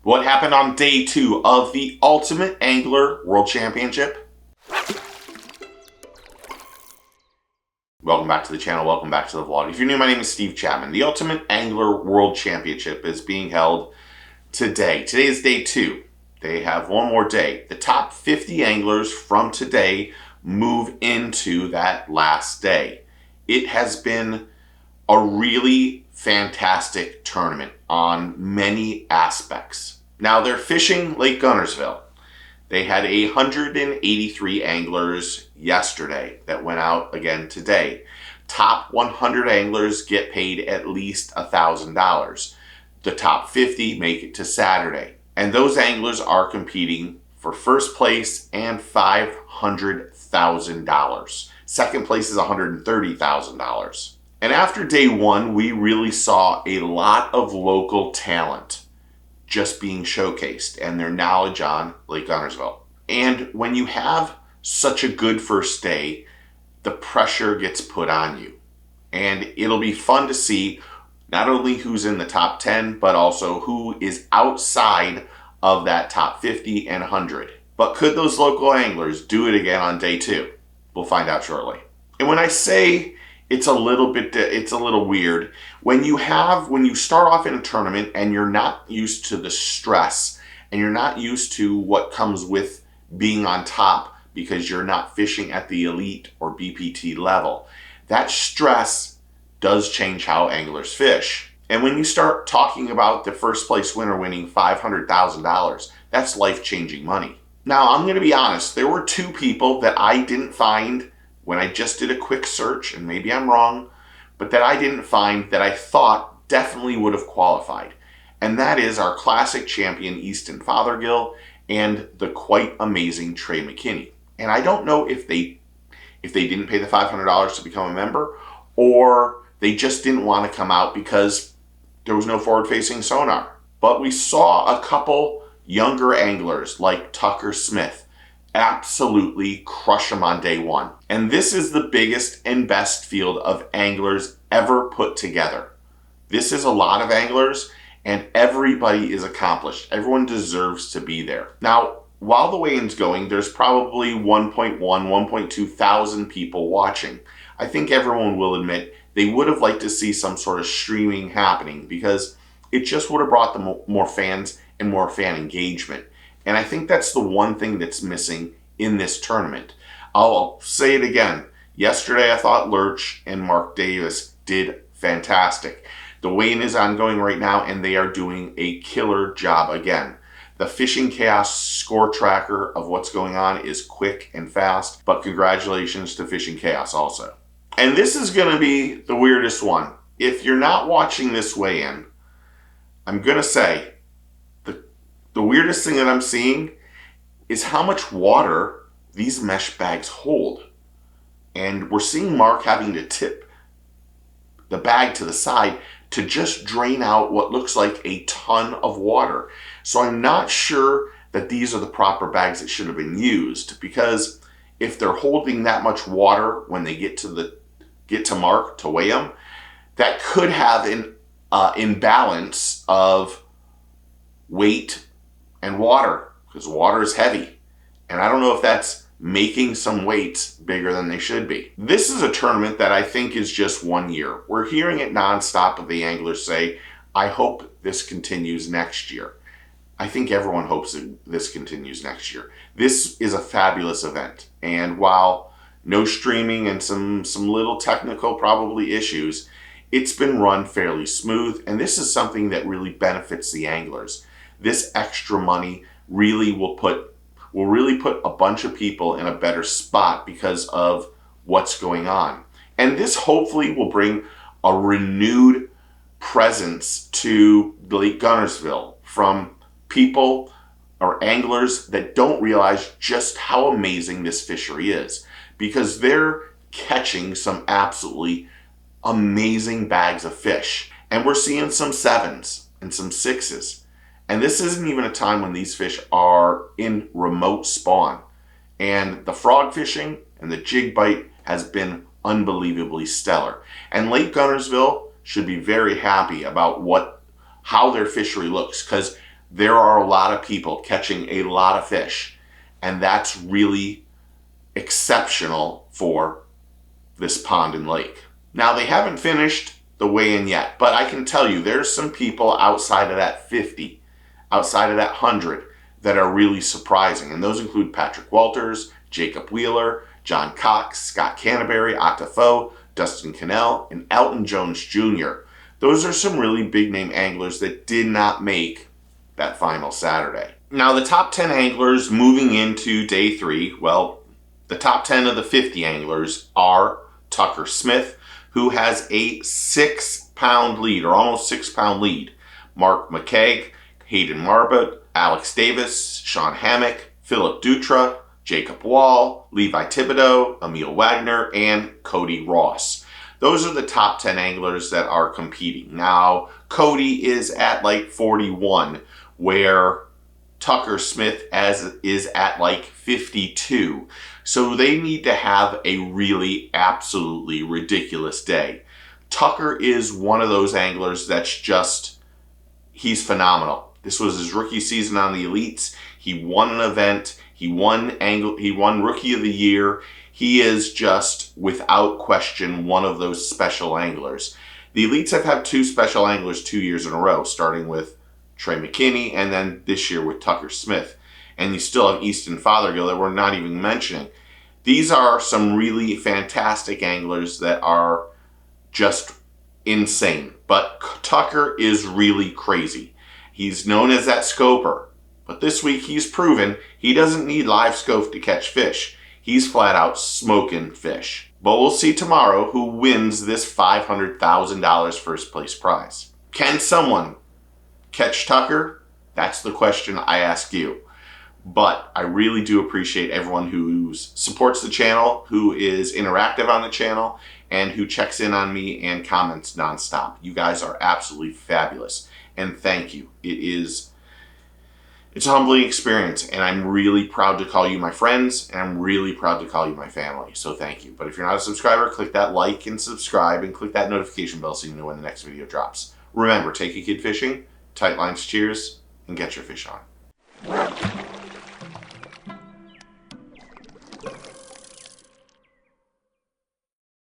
What happened on day 2 of the Ultimate Angler World Championship? Welcome back to the channel, welcome back to the vlog. If you're new, my name is Steve Chapman. The Ultimate Angler World Championship is being held today. Today is day 2. They have one more day. The top 50 anglers from today move into that last day. It has been a really fantastic tournament on many aspects. Now they're fishing Lake Guntersville. They had 183 anglers yesterday that went out again today. Top 100 anglers get paid at least $1,000. The top 50 make it to Saturday. And those anglers are competing for first place and $500,000. Second place is $130,000. And after day 1, we really saw a lot of local talent just being showcased and their knowledge on Lake Guntersville. And when you have such a good first day, the pressure gets put on you. And it'll be fun to see not only who's in the top 10, but also who is outside of that top 50 and 100. But could those local anglers do it again on day 2? We'll find out shortly. And when I say it's a little weird, when you start off in a tournament and you're not used to the stress and you're not used to what comes with being on top because you're not fishing at the elite or BPT level, that stress does change how anglers fish. And when you start talking about the first place winner winning $500,000, that's life-changing money. Now, I'm going to be honest, there were 2 people that I didn't find when I just did a quick search, and maybe I'm wrong, but that I didn't find that I thought definitely would have qualified. And that is our classic champion, Easton Fothergill, and the quite amazing Trey McKinney. And I don't know if they didn't pay the $500 to become a member, or they just didn't want to come out because there was no forward-facing sonar. But we saw a couple younger anglers like Tucker Smith absolutely crush them on day 1. And this is the biggest and best field of anglers ever put together. This is a lot of anglers, and everybody is accomplished. Everyone deserves to be there. Now, while the weigh-in's going, there's probably 1.2 thousand people watching. I think everyone will admit they would have liked to see some sort of streaming happening because it just would have brought them more fans and more fan engagement. And I think that's the one thing that's missing in this tournament. I'll say it again. Yesterday, I thought Lurch and Mark Davis did fantastic. The weigh-in is ongoing right now, and they are doing a killer job again. The Fishing Chaos score tracker of what's going on is quick and fast, but congratulations to Fishing Chaos also. And this is going to be the weirdest one. If you're not watching this weigh-in, I'm going to say, the weirdest thing that I'm seeing is how much water these mesh bags hold. And we're seeing Mark having to tip the bag to the side to just drain out what looks like a ton of water. So I'm not sure that these are the proper bags that should have been used, because if they're holding that much water when they get to Mark to weigh them, that could have an imbalance of weight and water, because water is heavy. And I don't know if that's making some weights bigger than they should be. This is a tournament that I think is just 1 year. We're hearing it nonstop of the anglers say, I hope this continues next year. I think everyone hopes that this continues next year. This is a fabulous event. And while no streaming and some little technical probably issues, it's been run fairly smooth. And this is something that really benefits the anglers. This extra money really will put a bunch of people in a better spot because of what's going on. And this hopefully will bring a renewed presence to Lake Guntersville from people or anglers that don't realize just how amazing this fishery is, because they're catching some absolutely amazing bags of fish. And we're seeing some 7s and some 6s. And this isn't even a time when these fish are in remote spawn. And the frog fishing and the jig bite has been unbelievably stellar. And Lake Guntersville should be very happy about how their fishery looks, because there are a lot of people catching a lot of fish, and that's really exceptional for this pond and lake. Now, they haven't finished the weigh-in yet, but I can tell you there's some people outside of that 50, outside of that 100, that are really surprising, and those include Patrick Walters, Jacob Wheeler, John Cox, Scott Canterbury, Octa Foe, Dustin Cannell, and Elton Jones Jr. Those are some really big name anglers that did not make that final Saturday. Now, the top 10 anglers moving into day 3, well, the top 10 of the 50 anglers are Tucker Smith, who has a 6-pound lead, or almost 6-pound lead. Mark McKeag, Hayden Marbut, Alex Davis, Sean Hammock, Philip Dutra, Jacob Wall, Levi Thibodeau, Emil Wagner, and Cody Ross. Those are the top 10 anglers that are competing. Now, Cody is at like 41, where Tucker Smith is at like 52. So they need to have a really absolutely ridiculous day. Tucker is one of those anglers that's just, he's phenomenal. This was his rookie season on the Elites. He won an event. He won Rookie of the Year. He is just, without question, one of those special anglers. The Elites have had 2 special anglers 2 years in a row, starting with Trey McKinney and then this year with Tucker Smith. And you still have Easton Fothergill that we're not even mentioning. These are some really fantastic anglers that are just insane. But Tucker is really crazy. He's known as that scoper. But this week he's proven he doesn't need live scope to catch fish. He's flat out smoking fish. But we'll see tomorrow who wins this $500,000 first place prize. Can someone catch Tucker? That's the question I ask you. But I really do appreciate everyone who supports the channel, who is interactive on the channel, and who checks in on me and comments nonstop. You guys are absolutely fabulous. And thank you. It's a humbling experience, and I'm really proud to call you my friends, and I'm really proud to call you my family. So thank you. But if you're not a subscriber, click that like and subscribe, and click that notification bell so you know when the next video drops. Remember, take a kid fishing, tight lines cheers, and get your fish on.